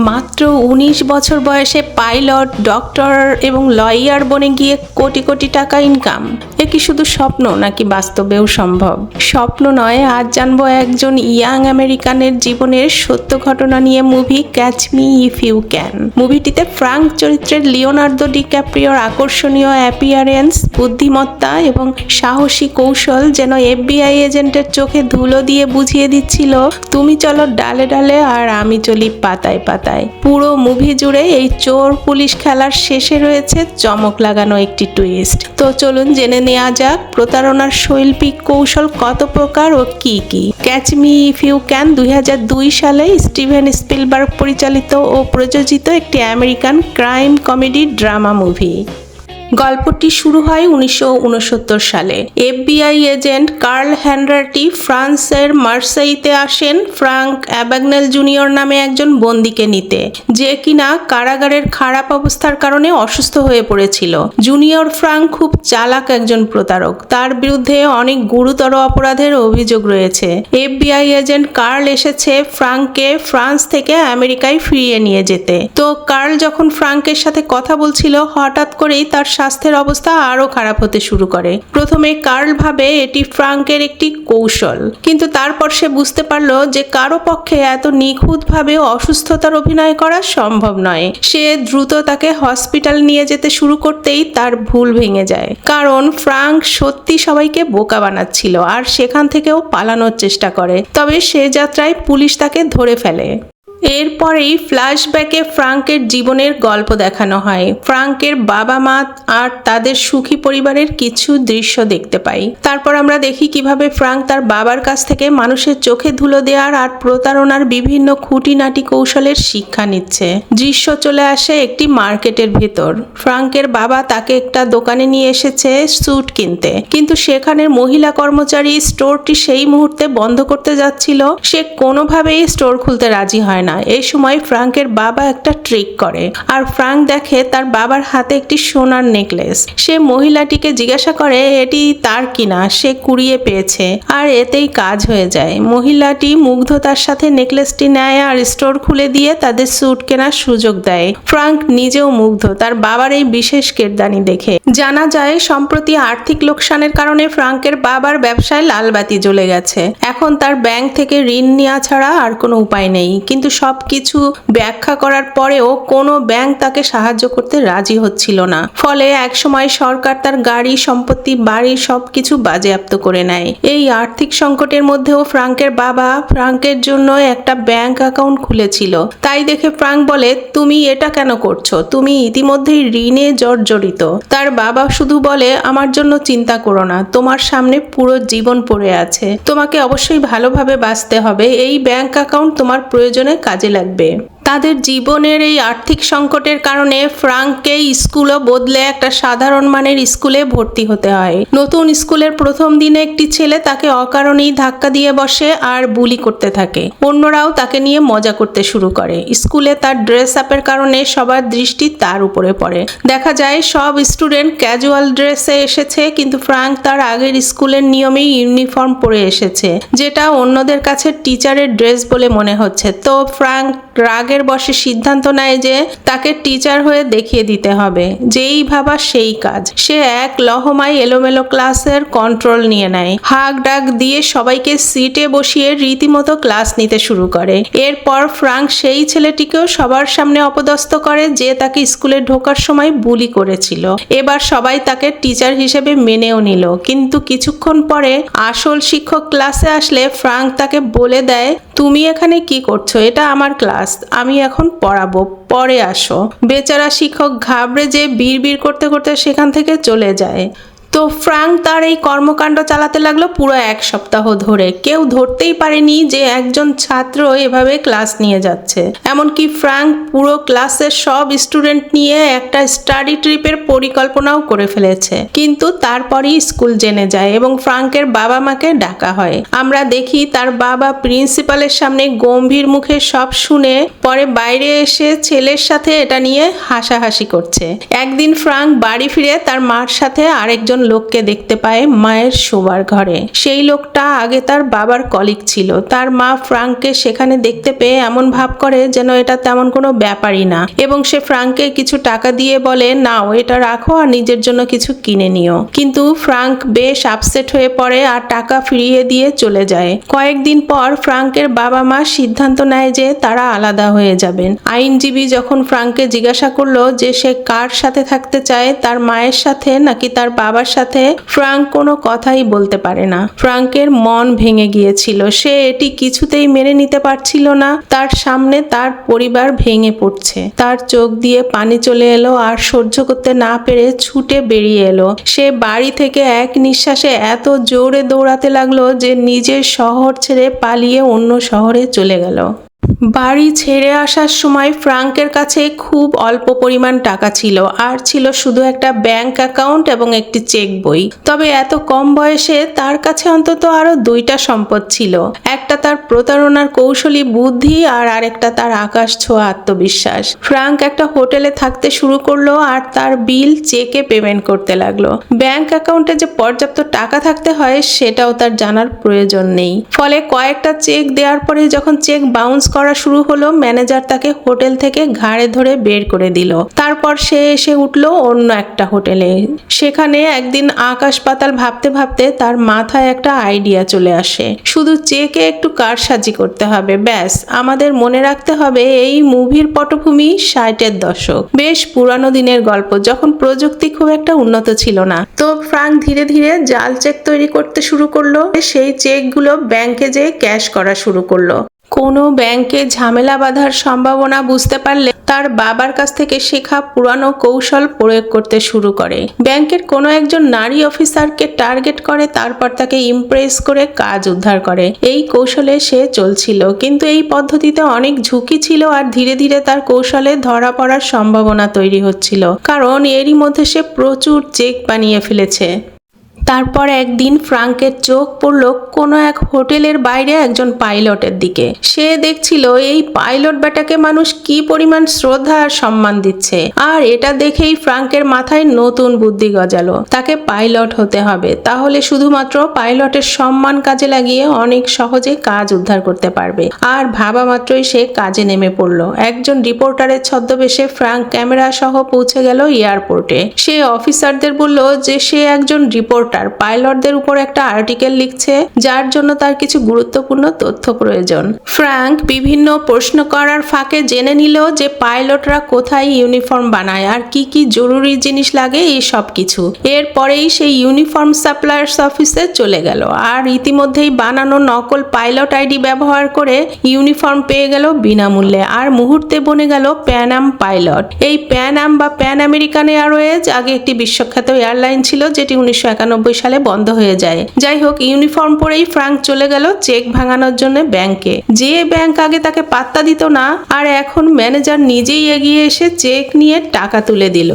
মাত্র ১৯ বছর বয়সে পাইলট, ডক্টর এবং লয়ার বনে গিয়ে কোটি কোটি টাকা ইনকাম। এ কি শুধু স্বপ্ন নাকি বাস্তবেও সম্ভব? স্বপ্ন নয়, আজ জানবো একজন ইয়াং আমেরিকানের জীবনের সত্য ঘটনা নিয়ে movie catch me if you Can. মুভিটিতে ফ্রাঙ্ক চরিত্রের লিওনার্দো ডিক্যাপ্রিওর আকর্ষণীয় অ্যাপিয়ারেন্স, বুদ্ধিমত্তা এবং সাহসী কৌশল যেন FBI এজেন্টের চোখে ধুলো দিয়ে বুঝিয়ে দিচ্ছিল, তুমি চলো ডালে ডালে আর আমি চলি পাতায় পাতায়। পুরো মুভি জুড়ে এই চোর পুলিশ খেলার শেষে রয়েছে চমক লাগানো একটি টুইস্ট। তো চলুন জেনে নেওয়া যাক প্রতারণার শৈল্পিক কৌশল কত প্রকার ও কি কি। Catch me if you can ২০০২ সালে স্টিভেন স্পিলবার্গ পরিচালিত ও প্রযোজিত একটি American crime comedy drama movie. গল্পটি শুরু হয় ১৯৬৯ সালে। FBI এজেন্ট কার্ল হ্যান্ডারটি ফ্রান্সের মার্সেইতে আসেন ফ্রাঙ্ক অ্যাবাগনেল জুনিয়র নামে একজন বন্দীকে নিতে, যে কিনা কারাগারের খারাপ অবস্থার কারণে অসুস্থ হয়ে পড়েছিল। জুনিয়র ফ্রাঙ্ক খুব চালাক একজন প্রতারক, তার বিরুদ্ধে অনেক গুরুতর অপরাধের অভিযোগ রয়েছে। FBI এজেন্ট কার্ল এসেছে ফ্রাঙ্ককে ফ্রান্স থেকে আমেরিকায় ফিরিয়ে নিয়ে যেতে। তো কার্ল যখন ফ্রাঙ্কের সাথে কথা বলছিল, হঠাৎ করেই তার স্বাস্থ্যের অবস্থা আরো খারাপ হতে শুরু করে। প্রথমে কার্ল ভাবে এটি ফ্রাঙ্কের একটি কৌশল, কিন্তু তারপর সে বুঝতে পারলো যে কারো পক্ষে এত নিখুঁতভাবে অসুস্থতার অভিনয় করা সম্ভব নয়। সে দ্রুত তাকে হসপিটাল নিয়ে যেতে শুরু করতেই তার ভুল ভেঙে যায়, কারণ ফ্রাঙ্ক সত্যি সবাইকে বোকা বানাচ্ছিল আর সেখান থেকেও পালানোর চেষ্টা করে। তবে সে যাত্রায় পুলিশ তাকে ধরে ফেলে। এরপরেই ফ্ল্যাশব্যাকে ফ্রাঙ্কের জীবনের গল্প দেখানো হয়। ফ্রাঙ্কের বাবা মা আর তাদের সুখী পরিবারের কিছু দৃশ্য দেখতে পাই। তারপর আমরা দেখি কিভাবে ফ্রাঙ্ক তার বাবার কাছ থেকে মানুষের চোখে ধুলো দেওয়ার আর প্রতারণার বিভিন্ন খুঁটিনাটি কৌশলের শিক্ষা নিচ্ছে। দৃশ্য চলে আসে একটি মার্কেটের ভেতর। ফ্রাঙ্কের বাবা তাকে একটা দোকানে নিয়ে এসেছে স্যুট কিনতে, কিন্তু সেখানের মহিলা কর্মচারী স্টোরটি সেই মুহূর্তে বন্ধ করতে যাচ্ছিল। সে কোনোভাবেই স্টোর খুলতে রাজি হয় না। এই সময় ফ্রাঙ্কের বাবা একটা ট্রিক করে, আর ফ্রাঙ্ক দেখে তার বাবার হাতে একটি সোনার নেকলেস। সে মহিলাটিকে জিজ্ঞাসা করে এটি তার কিনা। সে কুড়িয়ে পেয়েছে আর এতেই কাজ হয়ে যায়। মহিলাটি মুগ্ধতার সাথে নেকলেসটি নেয় আর স্টোর খুলে দিয়ে তাদের স্যুট কেনার সুযোগ দেয়। ফ্রাঙ্ক নিজেও মুগ্ধ তার বাবার এই বিশেষ কেরদানি দেখে। জানা যায় সম্প্রতি আর্থিক লোকসানের কারণে ফ্রাঙ্কের বাবার ব্যবসায় লালবাতি জ্বলে গেছে। এখন তার ব্যাংক থেকে ঋণ নেওয়া ছাড়া আর কোনো উপায় নেই। কিন্তু সবকিছু ব্যাখ্যা করার পরেও কোনো ব্যাংক তাকে সাহায্য করতে রাজি হচ্ছিল না। ফলে একসময় সরকার তার গাড়ি, সম্পত্তি, বাড়ি সবকিছু বাজেয়াপ্ত করে নেয়। এই আর্থিক সংকটের মধ্যেও ফ্রাঙ্কের বাবা ফ্রাঙ্কের জন্য একটা ব্যাংক অ্যাকাউন্ট খুলেছিল। তাই দেখে ফ্রাঙ্ক বলে, তুমি এটা কেন করছো? তুমি ইতিমধ্যেই ঋণে জর্জরিত। তার বাবা শুধু বলে, আমার জন্য চিন্তা করো না, তোমার সামনে পুরো জীবন পড়ে আছে, তোমাকে অবশ্যই ভালোভাবে বাঁচতে হবে, এই ব্যাংক অ্যাকাউন্ট তোমার প্রয়োজনে কাজে লাগবে। তাদের জীবনের এই আর্থিক সংকটের কারণে ফ্রাঙ্ককে স্কুলও বদলে একটা সাধারণ মানের স্কুলে ভর্তি হতে হয়। নতুন স্কুলের প্রথম দিনে একটি ছেলে তাকে অকারণেই ধাক্কা দিয়ে বসে আর বুলি করতে থাকে। অন্যরাও তাকে নিয়ে মজা করতে শুরু করে। স্কুলে তার ড্রেস আপের কারণে সবার দৃষ্টি তার উপরে পড়ে। দেখা যায় সব স্টুডেন্ট ক্যাজুয়াল ড্রেসে এসেছে, কিন্তু ফ্রাঙ্ক তার আগের স্কুলের নিয়মেই ইউনিফর্ম পরে এসেছে, যেটা অন্যদের কাছে টিচারের ড্রেস বলে মনে হচ্ছে। তো ফ্রাঙ্ক রাগের বসে সিদ্ধান্ত নেয় যে তাকে টিচার হয়ে দেখিয়ে দিতে হবে। যেই ভাবা সেই কাজ। সে এক লহমায় এলোমেলো ক্লাসের কন্ট্রোল নিয়ে নেয়। হাক ডাক দিয়ে সবাইকে সিটে বসিয়ে রীতিমতো ক্লাস নিতে শুরু করে। এরপর ফ্রাঙ্ক সেই ছেলেটিকেও সবার সামনে অপদস্থ করে যে তাকে স্কুলে ঢোকার সময় বুলি করেছিল। এবার সবাই তাকে টিচার হিসেবে মেনেও নিল, কিন্তু কিছুক্ষণ পরে আসল শিক্ষক ক্লাসে আসলে ফ্রাঙ্ক তাকে বলে দেয়, তুমি এখানে কি করছো? এটা আমার ক্লাস, আমি এখন পড়াবো, পরে আসো। বেচারা শিক্ষক ঘাবড়ে যে বিড়বিড় করতে করতে সেখান থেকে চলে যায়। তো ফ্রাঙ্ক তার এই কর্মকাণ্ড চালাতে লাগলো পুরো এক সপ্তাহ ধরে। কেউ ধরতেই পারেনি যে একজন ছাত্র এভাবে ক্লাস নিয়ে যাচ্ছে। এমনকি ফ্রাঙ্ক পুরো ক্লাসের সব স্টুডেন্ট নিয়ে একটা স্টাডি ট্রিপের পরিকল্পনাও করে ফেলেছে। কিন্তু তারপরই স্কুল জেনে যায় এবং ফ্রাঙ্কের বাবা মাকে ডাকা হয়। আমরা দেখি তার বাবা প্রিন্সিপালের সামনে গম্ভীর মুখে সব শুনে পরে বাইরে এসে ছেলের সাথে এটা নিয়ে হাসাহাসি করছে। একদিন ফ্রাঙ্ক বাড়ি ফিরে তার মার সাথে আরেকজন লোককে দেখতে পায় মায়ের শোবার ঘরে। সেই লোকটা আগে তার বাবার কলিগ ছিল। তার মা ফ্রাঙ্ককে সেখানে দেখতে পেয়ে এমন ভাব করে যেন এটা তেমন কোনো ব্যাপারই না, এবং সে ফ্রাঙ্ককে কিছু টাকা দিয়ে বলে, নাও এটা রাখো আর নিজের জন্য কিছু কিনে নিও। কিন্তু ফ্রাঙ্ক বেশ আপসেট হয়ে পড়ে আর টাকা ফিরিয়ে দিয়ে চলে যায়। কয়েকদিন পর ফ্রাঙ্কের বাবা মা সিদ্ধান্ত নেয় যে তারা আলাদা হয়ে যাবেন। আইনজীবী যখন ফ্রাঙ্ককে জিজ্ঞাসা করলো যে সে কার সাথে থাকতে চায়, তার মায়ের সাথে নাকি তার বাবার সাথে, ফ্রাঙ্ক কোনো কথাই বলতে পারে না। ফ্রাঙ্কের মন ভেঙে গিয়েছিল। সে এটি কিছুতেই মেনে নিতে পারছিল না। তার সামনে তার পরিবার ভেঙে পড়ছে। তার চোখ দিয়ে পানি চলে এলো আর সহ্য করতে না পেরে ছুটে বেরিয়ে এলো। সে বাড়ি থেকে এক নিঃশ্বাসে এত জোরে দৌড়াতে লাগলো যে নিজের শহর ছেড়ে পালিয়ে অন্য শহরে চলে গেল। বাড়ি ছেড়ে আসার সময় ফ্রাঙ্কের কাছে খুব অল্প পরিমাণ টাকা ছিল, আর ছিল শুধু একটা ব্যাংক অ্যাকাউন্ট এবং একটি চেক বই। তবে এত কম বয়সে তার কাছে অন্তত আরো দুইটা সম্পদ ছিল। একটা তার প্রতারণার কৌশলী বুদ্ধি আর আরেকটা তার আকাশ ছোঁয়া আত্মবিশ্বাস। ফ্রাঙ্ক একটা হোটেলে থাকতে শুরু করলো আর তার বিল চেকে পেমেন্ট করতে লাগলো। ব্যাংক অ্যাকাউন্টে যে পর্যাপ্ত টাকা থাকতে হয় সেটাও তার জানার প্রয়োজন নেই। ফলে কয়েকটা চেক দেওয়ার পরে যখন চেক বাউন্স করা শুরু হলো, ম্যানেজার তাকে হোটেল থেকে ঘাড়ে ধরে বের করে দিল। তারপর সে এসে উঠলো অন্য একটা হোটেলে। সেখানে একদিন আকাশ পাতাল ভাবতে ভাবতে তার মাথায় একটা আইডিয়া চলে আসে। শুধু চেকে একটু কারসাজি করতে হবে, ব্যাস। আমাদের মনে রাখতে হবে এই মুভির পটভূমি 60-এর দশক, বেশ পুরানো দিনের গল্প, যখন প্রযুক্তি খুব একটা উন্নত ছিল না। তো ফ্রাঙ্ক ধীরে ধীরে জাল চেক তৈরি করতে শুরু করলো। সেই চেকগুলো ব্যাংকে যেয়ে ক্যাশ করা শুরু করলো। কোনো ব্যাংকে ঝামেলা বাঁধার সম্ভাবনা বুঝতে পারলে তার বাবার কাছ থেকে শেখা পুরানো কৌশল প্রয়োগ করতে শুরু করে। ব্যাংকের কোনো একজন নারী অফিসারকে টার্গেট করে, তারপর তাকে ইমপ্রেস করে কাজ উদ্ধার করে। এই কৌশলে সে চলছিল, কিন্তু এই পদ্ধতিতে অনেক ঝুঁকি ছিল আর ধীরে ধীরে তার কৌশলে ধরা পড়ার সম্ভাবনা তৈরি হচ্ছিল, কারণ এরই মধ্যে সে প্রচুর চেক বানিয়ে ফেলেছে। তারপর একদিন ফ্রাঙ্কের চোখ পড়ল কোনো এক হোটেলের বাইরে একজন পাইলটের দিকে। সে দেখছিল এই পাইলট বেটাকে মানুষ কি পরিমাণ শ্রদ্ধা আর সম্মান দিচ্ছে, আর এটা দেখেই ফ্রাঙ্কের মাথায় নতুন বুদ্ধি গজালো। তাকে পাইলট হতে হবে, তাহলে শুধুমাত্র পাইলটের সম্মান কাজে লাগিয়ে অনেক সহজে কাজ উদ্ধার করতে পারবে। আর ভাবা মাত্রই সে কাজে নেমে পড়ল। একজন রিপোর্টারের ছদ্মবেশে ফ্রাঙ্ক ক্যামেরা সহ পৌঁছে গেল এয়ারপোর্টে। সে অফিসারদের বলল যে সে একজন রিপোর্টার, পাইলটদের উপর একটা আর্টিকেল লিখছে, যার জন্য তার কিছু গুরুত্বপূর্ণ তথ্য প্রয়োজন। ফ্রাঙ্ক বিভিন্ন প্রশ্ন করার ফাঁকে জেনে নিল যে পাইলটরা কোথায় ইউনিফর্ম বানায় আর কি কি জরুরি জিনিস লাগে, এই সব কিছু। এরপরেই সেই ইউনিফর্ম সাপ্লায়ার্স অফিসে চলে গেল আর ইতিমধ্যেই বানানো নকল পাইলট আইডি ব্যবহার করে ইউনিফর্ম পেয়ে গেল বিনামূল্যে, আর মুহূর্তে বনে গেল প্যান আম পাইলট। এই প্যান আম বা প্যান আমেরিকান এয়ারওয়েজ আগে একটি বিশ্বখ্যাত এয়ারলাইন ছিল, যেটি 1991 সালে বন্ধ হয়ে যায়। যাই হোক, ইউনিফর্ম পরেই ফ্রাঙ্ক চলে গেল চেক ভাঙানোর জন্য ব্যাংকে। যে ব্যাংক আগে তাকে পাত্তা দিত না, আর এখন ম্যানেজার নিজেই এগিয়ে এসে চেক নিয়ে টাকা তুলে দিল।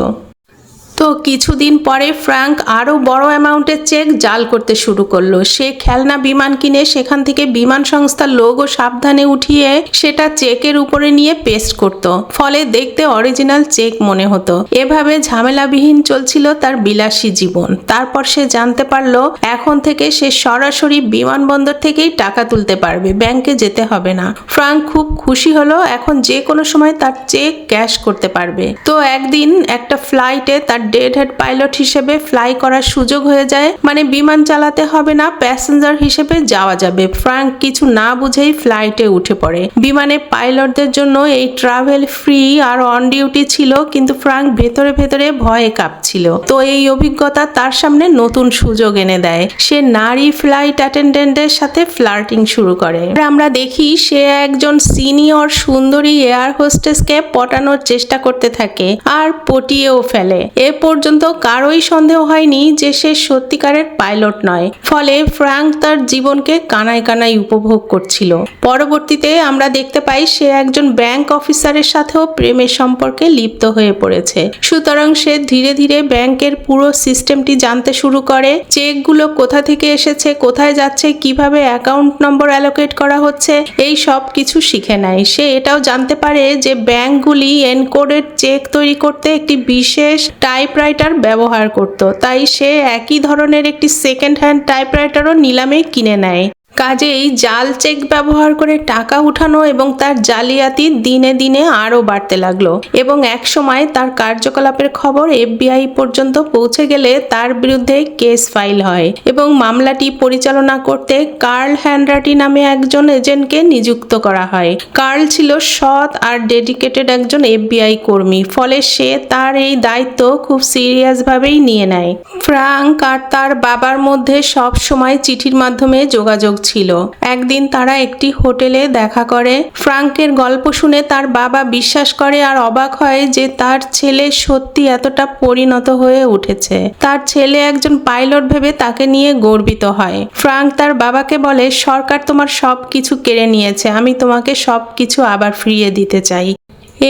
তো কিছুদিন পরে ফ্রাঙ্ক আরও বড় অ্যামাউন্টের চেক জাল করতে শুরু করলো। সে খেলনা বিমান কিনে সেখান থেকে বিমান সংস্থার লোগো সাবধানে উঠিয়ে সেটা চেকের উপরে নিয়ে পেস্ট করত, ফলে দেখতে অরিজিনাল চেক মনে হতো। এভাবে ঝামেলাবিহীন চলছিল তার বিলাসী জীবন। তারপর সে জানতে পারলো এখন থেকে সে সরাসরি বিমানবন্দর থেকেই টাকা তুলতে পারবে, ব্যাংকে যেতে হবে না। ফ্রাঙ্ক খুব খুশি হলো, এখন যে কোনো সময় তার চেক ক্যাশ করতে পারবে। তো একদিন একটা ফ্লাইটে তার ডেড হেড পাইলট হিসেবে ফ্লাই করার সুযোগ হয়ে যায়, মানে বিমান চালাতে হবে না, প্যাসেঞ্জার হিসেবে যাওয়া যাবে। ফ্রাঙ্ক কিছু না বুঝেই ফ্লাইটে উঠে পড়ে। বিমানে পাইলটদের জন্য এই ট্রাভেল ফ্রি আর অন ডিউটি ছিল, কিন্তু ফ্রাঙ্ক ভেতরে ভেতরে ভয়ে কাঁপছিল। তো এই অভিজ্ঞতা তার সামনে নতুন সুযোগ এনে দেয়। সে নারী ফ্লাইট অ্যাটেন্ডেন্টের সাথে ফ্লার্টিং শুরু করে। আমরা দেখি সে একজন সিনিয়র সুন্দরী এয়ার হোস্টেসকে পটানোর চেষ্টা করতে থাকে আর পটিয়েও ফেলে। এ পর্যন্ত কারোই সন্দেহ হয়নি যে সে সত্যিকারের পাইলট নয়। ফলে ফ্রাঙ্ক তার জীবনকে কানায় কানায় উপভোগ করছিল। পরবর্তীতে আমরা দেখতে পাই সে একজন ব্যাংক অফিসারের সাথেও প্রেমের সম্পর্কে লিপ্ত হয়ে পড়েছে। সুতরাং সে ধীরে ধীরে ব্যাংকের পুরো সিস্টেমটি জানতে শুরু করে। চেকগুলো কোথা থেকে এসেছে, কোথায় যাচ্ছে, কিভাবে অ্যাকাউন্ট নম্বর অ্যালোকেট করা হচ্ছে, এই সব কিছু শিখে নেয়। সে এটাও জানতে পারে যে ব্যাংকগুলি এনকোডেড চেক তৈরি করতে একটি বিশেষ টাইপ টাইপরাইটার ব্যবহার করত, তাই সে একই ধরনের একটি সেকেন্ড হ্যান্ড টাইপরাইটারও নিলামে কিনে নেয়। কাজেই জাল চেক ব্যবহার করে টাকা উঠানো এবং তার জালিয়াতি দিনে দিনে আরও বাড়তে লাগলো এবং একসময় তার কার্যকলাপের খবর FBI পর্যন্ত পৌঁছে গেলে তার বিরুদ্ধে কেস ফাইল হয় এবং মামলাটি পরিচালনা করতে কার্ল হ্যানরাটি নামে একজন এজেন্টকে নিযুক্ত করা হয়। কার্ল ছিল সৎ আর ডেডিকেটেড একজন FBI কর্মী, ফলে সে তার এই দায়িত্ব খুব সিরিয়াসভাবেই নিয়ে নেয়। ফ্রাঙ্ক আর তার বাবার মধ্যে সব সময় চিঠির মাধ্যমে যোগাযোগ ছিল। একদিন তারা একটি হোটেলে দেখা করে। ফ্রাঙ্কের গল্প শুনে তার বাবা বিশ্বাস করে আর অবাক হয় যে তার ছেলে সত্যি এতটা পরিণত হয়ে উঠেছে। তার ছেলে একজন পাইলট ভেবে তাকে নিয়ে গর্বিত হয়। ফ্রাঙ্ক তার বাবাকে বলে, সরকার তোমার সব কিছু কেড়ে নিয়েছে, আমি তোমাকে সব কিছু আবার ফিরিয়ে দিতে চাই।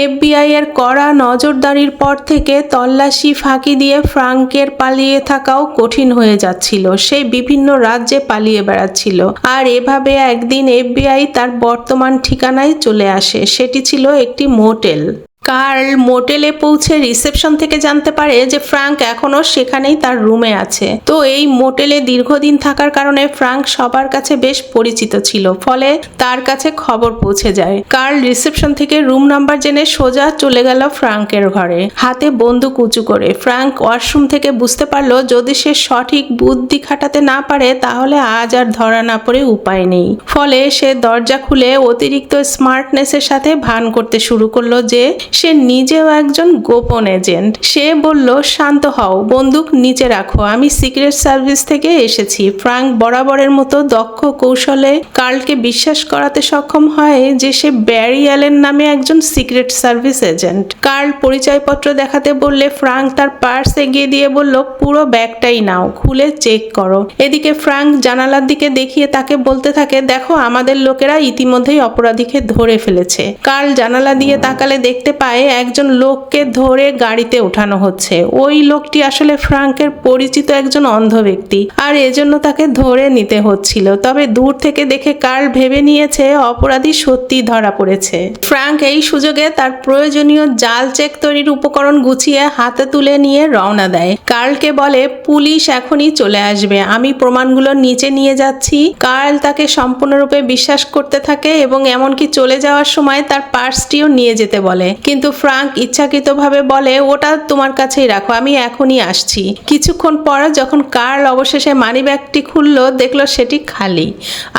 FBI এর কড়া নজরদারির পর থেকে তল্লাশি ফাঁকি দিয়ে ফ্রাঙ্কের পালিয়ে থাকাও কঠিন হয়ে যাচ্ছিল। সে বিভিন্ন রাজ্যে পালিয়ে বেড়াচ্ছিল আর এভাবে একদিন FBI তার বর্তমান ঠিকানায় চলে আসে। সেটি ছিল একটি মোটেল। কার্ল মোটেলে পৌঁছে রিসেপশন থেকে জানতে পারে যে ফ্রাঙ্ক এখনো সেখানেই তার রুমে আছে। তো এই মোটেলে দীর্ঘদিন থাকার কারণে ফ্রাঙ্ক সবার কাছে বেশ পরিচিত ছিল, ফলে তার কাছে খবর পৌঁছে যায়। কার্ল রিসেপশন থেকে রুম নাম্বার জেনে সোজা চলে গেল ফ্রাঙ্কের ঘরে, হাতে বন্দুক উঁচু করে। ফ্রাঙ্ক ওয়াশরুম থেকে বুঝতে পারলো যদি সে সঠিক বুদ্ধি খাটাতে না পারে তাহলে আজ আর ধরা না পড়ে উপায় নেই। ফলে সে দরজা খুলে অতিরিক্ত স্মার্টনেসের সাথে ভান করতে শুরু করলো যে সে নিজেও একজন গোপন এজেন্ট। সে বলল, শান্ত হও, বন্দুক নিচে রাখো, আমি সিক্রেট সার্ভিস থেকে এসেছি। ফ্রাঙ্ক বরাবরের মতো দক্ষ কৌশলে কার্লকে বিশ্বাস করাতে সক্ষম হয় যে সে ব্যারি অ্যালেন নামে একজন সিক্রেট সার্ভিস এজেন্ট। কার্ল পরিচয়পত্র দেখাতে বললে ফ্রাঙ্ক তার পার্স এগিয়ে দিয়ে বলল, পুরো ব্যাগটাই নাও, খুলে চেক করো। এদিকে ফ্রাঙ্ক জানালার দিকে দেখিয়ে তাকে বলতে থাকে, দেখো আমাদের লোকেরা ইতিমধ্যেই অপরাধীকে ধরে ফেলেছে। কার্ল জানালা দিয়ে তাকালে দেখতে পায় একজন লোককে ধরে গাড়িতে ওঠানো হচ্ছে। ওই লোকটি আসলে ফ্রাঙ্কের পরিচিত একজন অন্ধ ব্যক্তি আর এজন্য তাকে ধরে নিতে হচ্ছিল। তবে দূর থেকে দেখে কার্ল ভেবে নিয়েছে অপরাধী সত্যি ধরা পড়েছে। ফ্রাঙ্ক এই সুযোগে তার প্রয়োজনীয় জাল চেক তৈরির উপকরণ গুছিয়ে হাতে তুলে নিয়ে রওনা দেয়। কার্লকে বলে, পুলিশ এখনই চলে আসবে, আমি প্রমাণগুলো নিচে নিয়ে যাচ্ছি। কার্ল তাকে সম্পূর্ণরূপে বিশ্বাস করতে থাকে এবং এমনকি চলে যাওয়ার সময় তার পার্সটিও নিয়ে যেতে বলে। কিন্তু ফ্রাঙ্ক ইচ্ছাকৃতভাবে বলে, ওটা তোমার কাছেই রাখো, আমি এখনই আসছি। কিছুক্ষণ পর যখন কার্ল অবশেষে মানিব্যাগটি খুলল, দেখলো সেটি খালি।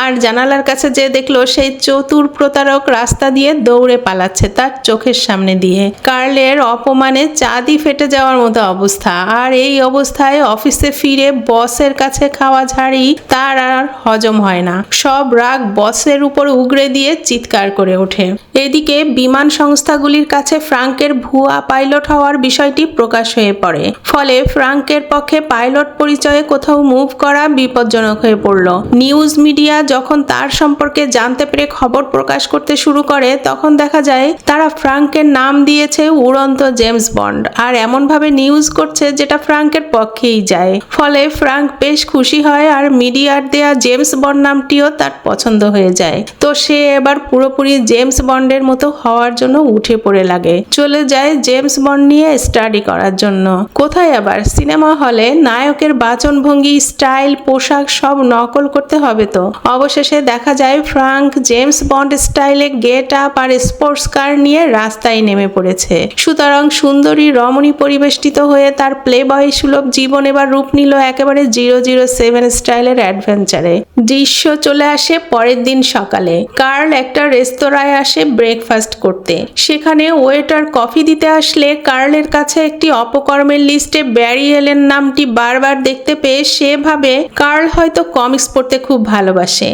আর জানালার কাছে যে দেখলো সেই চতুর প্রতারক রাস্তা দিয়ে দৌড়ে পালাচ্ছে তার চোখের সামনে দিয়ে। কার্লের অপমানে চাঁদি ফেটে যাওয়ার মতো অবস্থা। আর এই অবস্থায় অফিসে ফিরে বসের কাছে খাওয়া ঝাড়ি তার আর হজম হয় না। সব রাগ বসের উপর উগরে দিয়ে চিৎকার করে ওঠে। এদিকে বিমান সংস্থাগুলির কাছে ফ্রাঙ্কের ভুয়া পাইলট হওয়ার বিষয়টি প্রকাশ হয়ে পড়ে। ফলে ফ্রাঙ্কের পক্ষে পাইলট পরিচয়ে কোথাও মুভ করা বিপজ্জনক হয়ে পড়ল। নিউজ মিডিয়া যখন তার সম্পর্কে জানতে পেরে খবর প্রকাশ করতে শুরু করে তখন দেখা যায় তারা ফ্রাঙ্কের নাম দিয়েছে উড়ন্ত জেমস বন্ড আর এমনভাবে নিউজ করছে যেটা ফ্রাঙ্কের পক্ষেই যায়। ফলে ফ্রাঙ্ক বেশ খুশি হয় আর মিডিয়ার দেয়া জেমস বন্ড নামটিও তার পছন্দ হয়ে যায়। তো সে এবার পুরোপুরি জেমস বন্ডের মতো হওয়ার জন্য উঠে পড়ে লাগে। চলে যায় জেমস বন্ড নিয়ে স্টাডি করার জন্য। কোথায় আবার, সিনেমা হলে নায়কের বাচনভঙ্গি, স্টাইল, পোশাক সব নকল করতে হবে। তো অবশেষে দেখা যায় ফ্রাঙ্ক জেমস বন্ড স্টাইলে গেট আপ আর স্পোর্টস কার নিয়ে রাস্তায় নেমে পড়েছে। সুতরাং সুন্দরী রমণী পরিবেষ্টিত হয়ে তার প্লে বয় সুলভ জীবন এবার রূপ নিল একেবারে 007 স্টাইলের অ্যাডভেঞ্চারে। দৃশ্য চলে আসে পরের দিন সকালে। কার্ল একটা রেস্তোরাঁয় আসে ব্রেকফাস্ট করতে। সেখানে ওয়েটার কফি দিতে আসলে কার্লের কাছে একটি অপকর্মের লিস্টে ব্যারি অ্যালেন নামটি বারবার দেখতে পেয়ে সে ভাবে কার্ল হয়তো কমিক্স পড়তে খুব ভালোবাসে,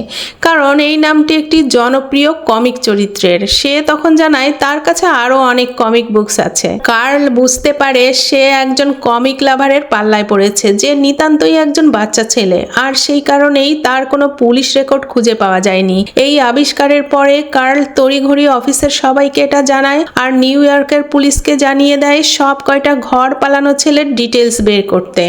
কারণ এই নামটি একটি জনপ্রিয় কমিক চরিত্রের। সে তখন জানায় তার কাছে আরো অনেক কমিক বুকস আছে। কার্ল বুঝতে পারে সে একজন কমিক লাভারের পাল্লায় পড়েছে যে নিতান্তই একজন বাচ্চা ছেলে, আর সেই কারণেই তার কোনো পুলিশ রেকর্ড খুঁজে পাওয়া যায়নি। এই আবিষ্কারের পরে কার্ল তড়িঘড়ি অফিসের সবাইকে এটা জানায় আর নিউ ইয়র্কের পুলিশকে জানিয়ে দেয় সব কয়টা ঘর পালানো ছেলের ডিটেলস বের করতে।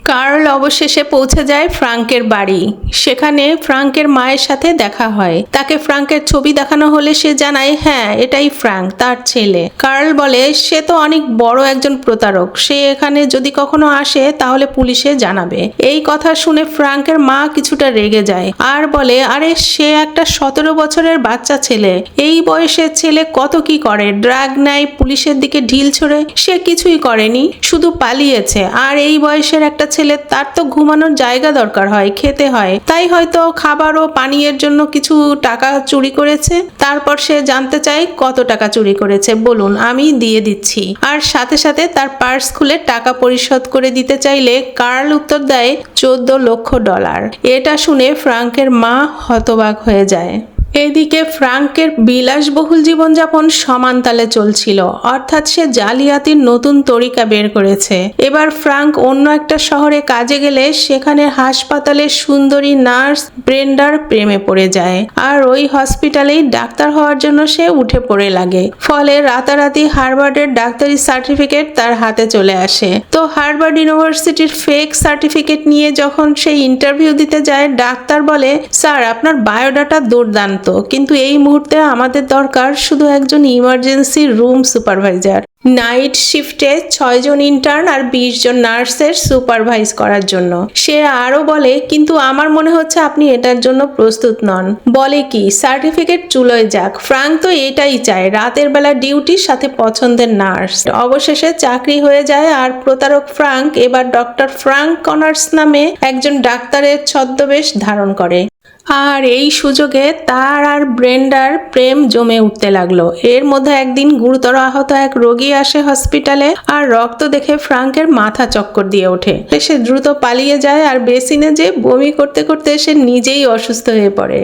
কার্ল অবশেষে পৌঁছে যায় ফ্রাঙ্কের বাড়ি। সেখানে ফ্রাঙ্কের মায়ের সাথে দেখা হয়। তাকে ফ্রাঙ্কের ছবি দেখানো হলে সে জানায় হ্যাঁ এটাই ফ্রাঙ্ক, তার ছেলে। কার্ল বলে সে তো অনেক বড় একজন প্রতারক, সে এখানে যদি কখনো আসে তাহলে পুলিশে জানাবে। এই কথা শুনে ফ্রাঙ্কের মা কিছুটা রেগে যায় আর বলে আরে সে একটা 17 বছরের বাচ্চা ছেলে, এই বয়সের ছেলে কত কি করে, ড্রাগ নেয়, পুলিশের দিকে ঢিল ছোড়ে, সে কিছুই করেনি, শুধু পালিয়েছে। আর এই বয়সের একটা ছেলে, তার তো ঘুমানোর জায়গা দরকার হয়, খেতে হয়, তাই হয়তো খাবার ও পানীয়ের জন্য কিছু টাকা চুরি করেছে। তারপর সে জানতে চায় কত টাকা চুরি করেছে বলুন, আমি দিয়ে দিচ্ছি। আর সাথে সাথে তার পার্স খুলে টাকা পরিশোধ করে দিতে চাইলে কার্ল উত্তর দেয় 14 লক্ষ ডলার। এটা শুনে ফ্রাঙ্কের মা হতবাক হয়ে যায়। এদিকে ফ্রাঙ্কের বিলাসবহুল জীবনযাপন সমান তালে চলছিল, অর্থাৎ সে জালিয়াতির নতুন তরিকা বের করেছে। এবার ফ্রাঙ্ক অন্য একটা শহরে কাজে গেলে সেখানে হাসপাতালে সুন্দরী নার্স ব্রেন্ডার প্রেমে পড়ে যায়, আর ওই হসপিটালেই ডাক্তার হওয়ার জন্য সে উঠে পড়ে লাগে। ফলে রাতারাতি হার্ভার্ডের ডাক্তারি সার্টিফিকেট তার হাতে চলে আসে। তো হার্ভার্ড ইউনিভার্সিটির ফেক সার্টিফিকেট নিয়ে যখন সে ইন্টারভিউ দিতে যায়, ডাক্তার বলে স্যার আপনার বায়োডাটা দুর্দান্ত, কিন্তু এই মুহূর্তে আমাদের দরকার শুধু একজন ইমার্জেন্সি রুম সুপারভাইজার, নাইট শিফটে 6 জন ইন্টার্ন আর 20 জন নার্সের সুপারভাইজ করার জন্য। সে আরো বলে কিন্তু আমার মনে হচ্ছে আপনি এটার জন্য প্রস্তুত নন। বলে কি সার্টিফিকেট চুলোয় যাক, ফ্রাঙ্ক তো এটাই চায়, রাতের বেলা ডিউটির সাথে পছন্দের নার্স। অবশেষে চাকরি হয়ে যায় আর প্রতারক ফ্রাঙ্ক এবার ডক্টর ফ্রাঙ্ক কনার্স নামে একজন ডাক্তারের ছদ্মবেশ ধারণ করে। আর এই সুযোগে তার আর ব্রেন্ডার প্রেম জমে উঠতে লাগলো। এর মধ্যে একদিন গুরুতর আহত এক রোগী আসে হসপিটালে, আর রক্ত দেখে ফ্রাঙ্কের মাথা চক্কর দিয়ে ওঠে। সে দ্রুত পালিয়ে যায় আর বেসিনে যে বমি করতে করতে সে নিজেই অসুস্থ হয়ে পড়ে।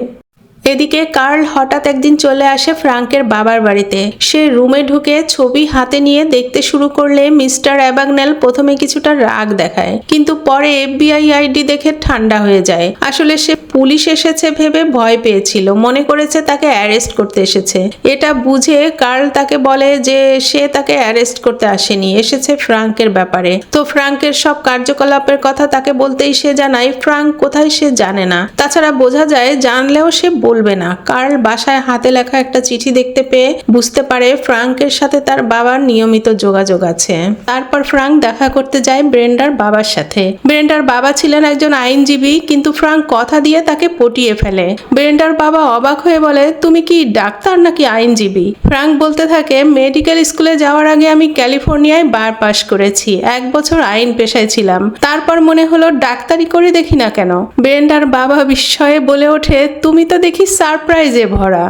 এদিকে কার্ল হঠাৎ একদিন চলে আসে ফ্রাঙ্কের বাবার বাড়িতে। সে রুমে ঢুকে ছবি হাতে নিয়ে দেখতে শুরু করলে মিস্টার অ্যাবাগনেল প্রথমে কিছুটা রাগ দেখায়, কিন্তু পরে FBI আইডি দেখে ঠান্ডা হয়ে যায়। আসলে সে পুলিশ এসেছে ভেবে ভয় পেয়েছিল, মনে করেছে তাকে অ্যারেস্ট করতে এসেছে। এটা বুঝে কার্ল তাকে বলে যে সে তাকে অ্যারেস্ট করতে আসেনি, এসেছে ফ্রাঙ্কের ব্যাপারে। তো ফ্রাঙ্কের সব কার্যকলাপের কথা তাকে বলতেই সে জানায় ফ্রাঙ্ক কোথায় সে জানে না, তাছাড়া বোঝা যায় জানলেও সে বলবে না। কার্ল বাসায় হাতে লেখা একটা চিঠি দেখতে পেয়ে বুঝতে পারে ফ্রাঙ্কের সাথে তার বাবার নিয়মিত যোগাযোগ আছে। তারপর ফ্রাঙ্ক দেখা করতে যায় ব্রেন্ডার বাবার সাথে। ব্রেন্ডার বাবা ছিলেন একজন আইনজীবী, কিন্তু ফ্রাঙ্ক কথা দিয়ে তাকে পটিয়ে ফেলে। ব্রেন্ডার বাবা অবাক হয়ে বলে তুমি কি ডাক্তার নাকি আইনজীবী? ফ্রাঙ্ক বলতে থাকে মেডিকেল স্কুলে যাওয়ার আগে আমি ক্যালিফোর্নিয়ায় বার পাস করেছি, 1 বছর আইন পেশায় ছিলাম, তারপর মনে হলো ডাক্তারি করে দেখি না কেন। ব্রেন্ডার বাবা বিস্ময়ে বলে ওঠে তুমি তো দেখি সারপ্রাইজে ভরা।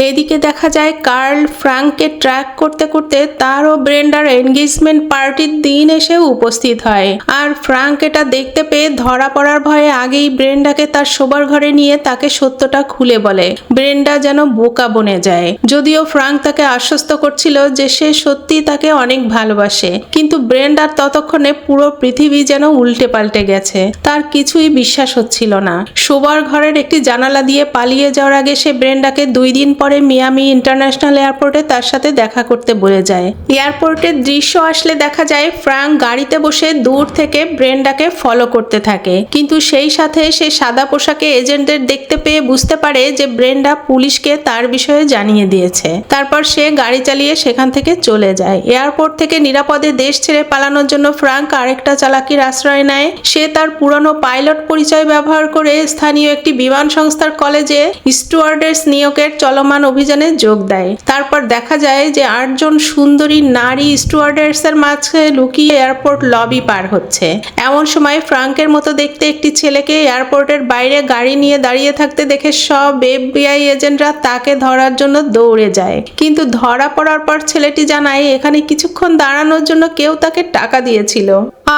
এদিকে দেখা যায় কার্ল ফ্রাঙ্ককে ট্র্যাক করতে করতে তার ও ব্রেন্ডার এনগেজমেন্ট পার্টির দিন এসে উপস্থিত হয়। আর ফ্রাঙ্ক এটা দেখতে পেয়ে ধরা পড়ার ভয়ে আগেই ব্রেন্ডাকে তার শোবার ঘরে নিয়ে তাকে সত্যটা খুলে বলে। ব্রেন্ডা যেন বোকা বনে যায়। যদিও ফ্রাঙ্ক তাকে আশ্বস্ত করছিল যে সে সত্যি তাকে অনেক ভালোবাসে, কিন্তু ব্রেন্ডার ততক্ষণে পুরো পৃথিবী যেন উল্টে পাল্টে গেছে, তার কিছুই বিশ্বাস হচ্ছিল না। শোবার ঘরের একটি জানালা দিয়ে পালিয়ে যাওয়ার আগে সে ব্রেন্ডাকে 2 দিন পরে মিয়ামি ইন্টারন্যাশনাল এয়ারপোর্টে তার সাথে দেখা করতে বলে যায়। এয়ারপোর্টের দৃশ্য আসলে দেখা যায় ফ্রাঙ্ক গাড়িতে বসে দূর থেকে ব্রেন্ডাকে ফলো করতে থাকে, কিন্তু সেই সাথে সে সাদা পোশাকে এজেন্টদের দেখতে পেয়ে বুঝতে পারে যে ব্রেন্ডা পুলিশকে তার বিষয়ে জানিয়ে দিয়েছে। তারপর সে গাড়ি চালিয়ে সেখান থেকে চলে যায়। এয়ারপোর্ট থেকে নিরাপদে দেশ ছেড়ে পালানোর জন্য ফ্রাঙ্ক আরেকটা চালাকির আশ্রয় নেয়। সে তার পুরনো পাইলট পরিচয় ব্যবহার করে স্থানীয় একটি বিমান সংস্থার কলেজে স্টুয়ার্ডেস নিয়োগের চলমান অভিযানে যোগ দেয়। তারপর দেখা যায় যে 8 জন সুন্দরী নারী স্টুয়ার্ডেসের মাঝে লুকিয়ে এয়ারপোর্ট লবি পার হচ্ছে। এমন সময় ফ্রাঙ্কের মতো দেখতে একটি ছেলেকে এয়ারপোর্টের বাইরে গাড়ি নিয়ে দাঁড়িয়ে থাকতে দেখে সব FBI এজেন্টরা তাকে ধরার জন্য দৌড়ে যায়, কিন্তু ধরা পড়ার পর ছেলেটি জানায় এখানে কিছুক্ষণ দাঁড়ানোর জন্য কেউ তাকে টাকা দিয়েছিল।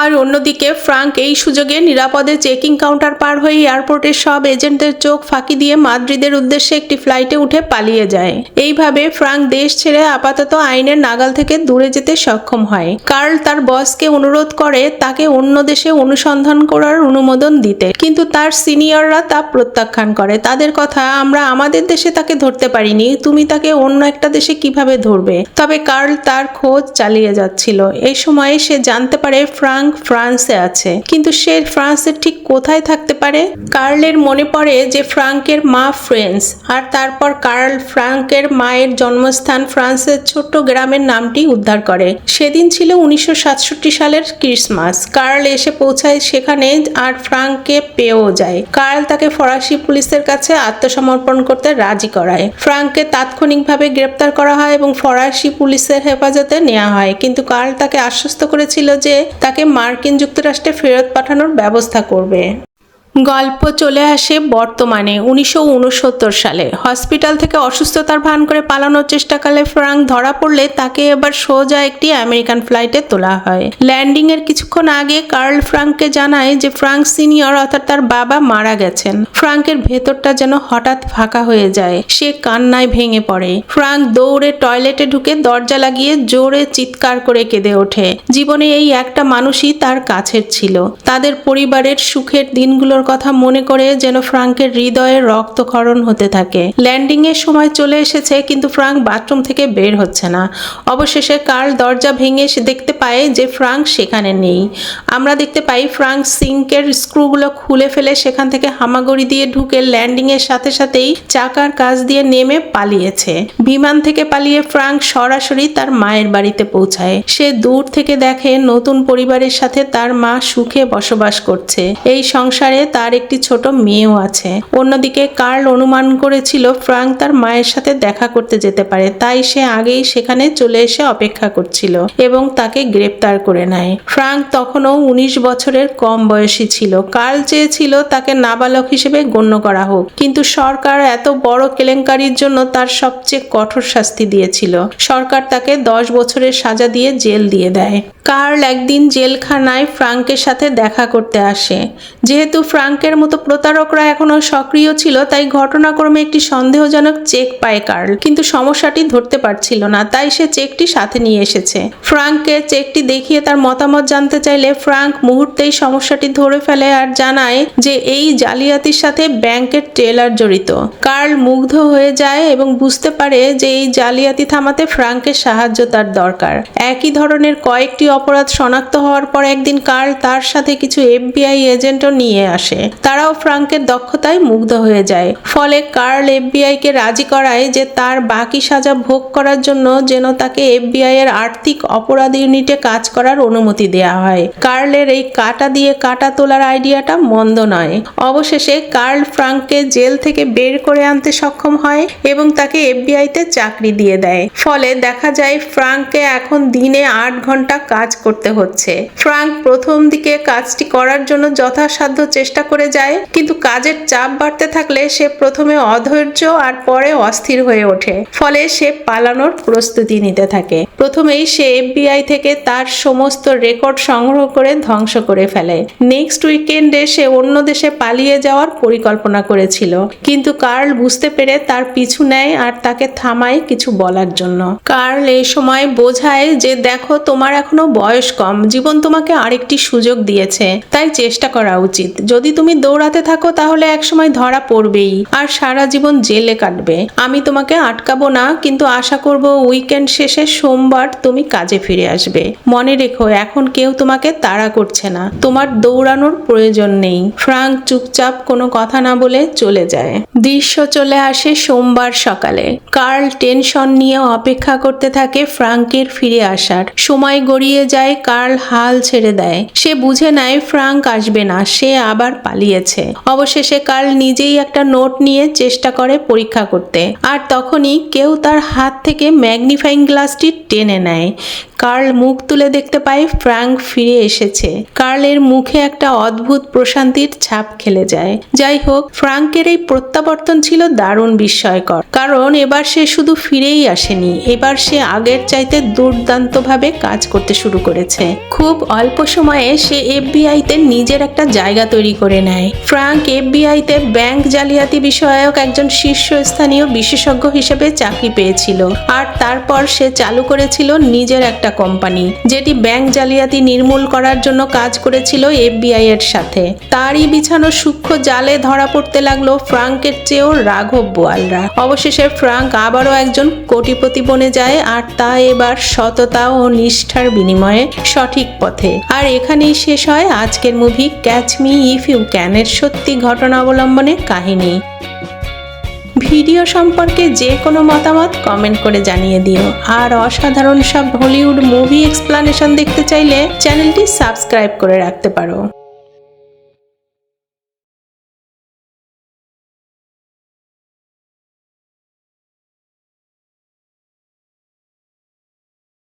আর অন্যদিকে ফ্রাঙ্ক এই সুযোগে নিরাপদে চেকিং কাউন্টার পার হয়ে এয়ারপোর্টের সব এজেন্টদের চোখ ফাঁকি দিয়ে মাদ্রিদের উদ্দেশ্যে একটি ফ্লাইটে উঠে পালিয়ে যায়। এইভাবে ফ্রাঙ্ক দেশ ছেড়ে আপাতত আইনের নাগাল থেকে দূরে যেতে সক্ষম হয়। কার্ল তার বসকে অনুরোধ করে তাকে অন্য দেশে অনুসন্ধান করার অনুমোদন দিতে, কিন্তু তার সিনিয়ররা তা প্রত্যাখ্যান করে। তাদের কথা আমরা আমাদের দেশে তাকে ধরতে পারিনি, তুমি তাকে অন্য একটা দেশে কিভাবে ধরবে? তবে কার্ল তার খোঁজ চালিয়ে যাচ্ছিল। এই সময় সে জানতে পারে ফ্রাঙ্ক ফ্রাঙ্ক ফ্রান্সে আছে, কিন্তু সে ফ্রান্সের ঠিক কোথায় থাকতে পারে? কার্লের মনে পড়ে যে ফ্রাঙ্কের মা ফ্রেন্স, আর তারপর কার্ল ফ্রাঙ্কের মায়ের জন্মস্থান ফ্রান্সের ছোট্ট গ্রামের নামটি উদ্ধার করে। সেদিন ছিল 1967 সালের ক্রিসমাস। কার্ল এসে পৌঁছায় সেখানে আর ফ্রাঙ্ককে পেয়েও যায়। কার্ল তাকে ফরাসি পুলিশের কাছে আত্মসমর্পণ করতে রাজি করায়। ফ্রাঙ্ককে তাৎক্ষণিকভাবে গ্রেপ্তার করা হয় এবং ফরাসি পুলিশের হেফাজতে নেওয়া হয়, কিন্তু কার্ল তাকে আশ্বস্ত করেছিল যে তাকে মার্কিন যুক্তরাষ্ট্রে ফেরত পাঠানোর ব্যবস্থা করবে। গল্প চলে আসে বর্তমানে 1969 সালে। হসপিটাল থেকে অসুস্থতার ভান করে পালানোর চেষ্টাকালে ফ্রাঙ্ক ধরা পড়লে তাকে এবার সোজা একটি আমেরিকান ফ্লাইটে তোলা হয়। ল্যান্ডিং এর কিছুক্ষণ আগে কার্ল ফ্রাঙ্ককে জানায় যে ফ্রাঙ্ক সিনিয়র অর্থাৎ তার বাবা মারা গেছেন। ফ্রাঙ্কের ভেতরটা যেন হঠাৎ ফাঁকা হয়ে যায়, সে কান্নায় ভেঙে পড়ে। ফ্রাঙ্ক দৌড়ে টয়লেটে ঢুকে দরজা লাগিয়ে জোরে চিৎকার করে কেঁদে ওঠে। জীবনে এই একটা মানুষই তার কাছের ছিল। তাদের পরিবারের সুখের দিনগুলোর কথা মনে করে যেন ফ্রাঙ্কের হৃদয়ে রক্তক্ষরণ হতে থাকে। ল্যান্ডিং এর সময় চলে এসেছে, কিন্তু ফ্রাঙ্ক বাথরুম থেকে বের হচ্ছে না। অবশেষে কার্ল দরজা ভেঙে সে দেখতে পায় যে ফ্রাঙ্ক সেখানে নেই। আমরা দেখতে পাই ফ্রাঙ্ক সিঙ্কের স্ক্রুগুলো খুলে ফেলে সেখান থেকে হামাগুড়ি দিয়ে ঢুকে ল্যান্ডিং এর সাথে সাথেই চাকার কাছ দিয়ে নেমে পালিয়েছে। বিমান থেকে পালিয়ে ফ্রাঙ্ক সরাসরি তার মায়ের বাড়িতে পৌঁছায়। সে দূর থেকে দেখে নতুন পরিবারের সাথে তার মা সুখে বসবাস করছে। এই সংসারে তার একটি ছোট মেয়েও আছে। অন্যদিকে কার্ল অনুমান করেছিল ফ্রাঙ্ক তার মায়ের সাথে দেখা করতে যেতে পারে, তাই সে আগেই সেখানে চলে এসে অপেক্ষা করছিল এবং তাকে গ্রেপ্তার করে নেয়। ফ্রাঙ্ক তখনও 19 বছরের কম বয়সী ছিল। কার্ল চেয়েছিল তাকে নাবালক হিসেবে গণ্য করা হোক, কিন্তু সরকার এত বড় কেলেঙ্কারির জন্য তার সবচেয়ে কঠোর শাস্তি দিয়েছিল। সরকার তাকে 10 বছরের সাজা দিয়ে জেল দিয়ে দেয়। কার্ল একদিন জেলখানায় ফ্রাঙ্কের সাথে দেখা করতে আসে। যেহেতু ফ্রাঙ্কের মতো প্রতারকরা এখনো সক্রিয় ছিল, তাই ঘটনাক্রমে একটি সন্দেহজনক চেক পায় কার্ল, কিন্তু সমস্যাটি ধরতে পারছিল না, তাই সে চেকটি সাথে নিয়ে এসেছে। ফ্রাঙ্ককে চেকটি দেখিয়ে তার মতামত জানতে চাইলে ফ্রাঙ্ক মুহূর্তেই সমস্যাটি ধরে ফেলে আর জানায় যে এই জালিয়াতির সাথে ব্যাংকের টেলার জড়িত। কার্ল মুগ্ধ হয়ে যায় এবং বুঝতে পারে যে এই জালিয়াতি থামাতে ফ্রাঙ্কের সাহায্য তার দরকার। একই ধরনের কয়েকটি অপরাধ শনাক্ত হওয়ার পর একদিন কার্ল তার সাথে কিছু FBI এজেন্টও নিয়ে আসে। তারাও ফ্রাঙ্কের দক্ষতায় মুগ্ধ হয়ে যায়। ফলে কার্ল FBI কে রাজি করায় যে তার বাকি সাজা ভোগ করার জন্য যেন তাকে FBI এর আর্থিক অপরাধ ইউনিটে কাজ করার অনুমতি দেওয়া হয়। কার্লের এই কাটা দিয়ে কাটা তোলার আইডিয়াটা মন্দ নয়। অবশেষে কার্ল ফ্রাঙ্ককে জেল থেকে বের করে আনতে সক্ষম হয় এবং তাকে FBI তে চাকরি দিয়ে দেয়। ফলে দেখা যায় ফ্রাঙ্ককে এখন দিনে 8 ঘন্টা কাজ করতে হচ্ছে। ফ্রাঙ্ক প্রথম দিকে কাজটি করার জন্য যথাসাধ্য চেষ্টা করে যায়, কিন্তু কাজের চাপ বাড়তে থাকলে সে প্রথমে অধৈর্য আর পরে অস্থির হয়ে ওঠে। ফলে সে পালানোর প্রস্তুতি নিতে থাকে। প্রথমেই সে FBI থেকে তার সমস্ত রেকর্ড সংগ্রহ করে ধ্বংস করে ফেলে। নেক্সট উইকেন্ডে সে অন্য দেশে পালিয়ে যাওয়ার পরিকল্পনা করেছিল, কিন্তু কার্ল বুঝতে পেরে তার পিছু নেয় আর তাকে থামায় কিছু বলার জন্য। কার্ল এই সময় বোঝায় যে দেখো, তোমার এখনো বয়স কম, জীবন তোমাকে আরেকটি সুযোগ দিয়েছে, তাই চেষ্টা করা উচিত। যদি তুমি দৌড়াতে থাকো তাহলে একসময় ধরা পড়বেই আর সারা জীবন জেলে কাটবে। আমি তোমাকে আটকাবো না, কিন্তু আশা করব উইকেন্ড শেষে সোমবার তুমি কাজে ফিরে আসবে। মনে রেখো, এখন কেউ তোমাকে তাড়া করছে না, তোমার দৌড়ানোর প্রয়োজন নেই। ফ্রাঙ্ক চুপচাপ কোনো কথা না বলে চলে যায়। দৃশ্য চলে আসে সোমবার সকালে। কার্ল টেনশন নিয়ে অপেক্ষা করতে থাকে ফ্রাঙ্কের ফিরে আসার। সময় গড়িয়ে যায়, কার্ল হাল ছেড়ে দেয়। সে বুঝে নেয় ফ্রাঙ্ক আসবে না, সে আবার পালিয়েছে। অবশেষে কার্ল নিজেই একটা নোট নিয়ে চেষ্টা করে পরীক্ষা করতে, আর তখনই কেউ তার হাত থেকে ম্যাগনিফাইং গ্লাসটি টেনে নেয়। কার্ল মুখ তুলে দেখতে পায় ফ্রাঙ্ক ফিরে এসেছে। কার্লের মুখে একটা অদ্ভুত প্রশান্তির ছাপ খেলে যায়। যাই হোক, ফ্রাঙ্কের এই প্রত্যাবর্তন ছিল দারুণ বিস্ময়কর, কারণ এবার সে শুধু ফিরেই আসেনি, এবার সে আগের চাইতে দুর্দান্তভাবে কাজ করতে শুরু করেছে। খুব অল্প সময়ে সে FBI তে নিজের একটা জায়গা তৈরি করে নেয়। ফ্রাঙ্ক এফবিআইতে ব্যাংক জালিয়াতি বিষয়ক একজন শীর্ষস্থানীয় বিশেষজ্ঞ হিসেবে চাকরি পেয়েছিল, আর তারপর সে চালু করেছিল নিজের একটা কোম্পানি, যেটি ব্যাংক জালিয়াতি নির্মূল করার জন্য কাজ করেছিল এফবিআই এর সাথে। তারই বিছানো সূক্ষ্ম জালে ধরা পড়তে লাগলো ফ্রাঙ্কের চেয়েও রাঘব বোয়ালরা। অবশেষে ফ্রাঙ্ক আবারও একজন কোটিপতি বনে যায়, আর তা এবার সততা ও নিষ্ঠার বিনিময়ে সঠিক পথে। আর এখানেই শেষ হয় আজকের movie catch me if you can এর সত্যি ঘটনা অবলম্বনে কাহিনী। ভিডিও সম্পর্কে যে কোনো মতামত কমেন্ট করে জানিয়ে দিও। আর অসাধারণ সব হলিউড মুভি এক্সপ্লানেশন দেখতে চাইলে চ্যানেলটি সাবস্ক্রাইব করে রাখতে পারো।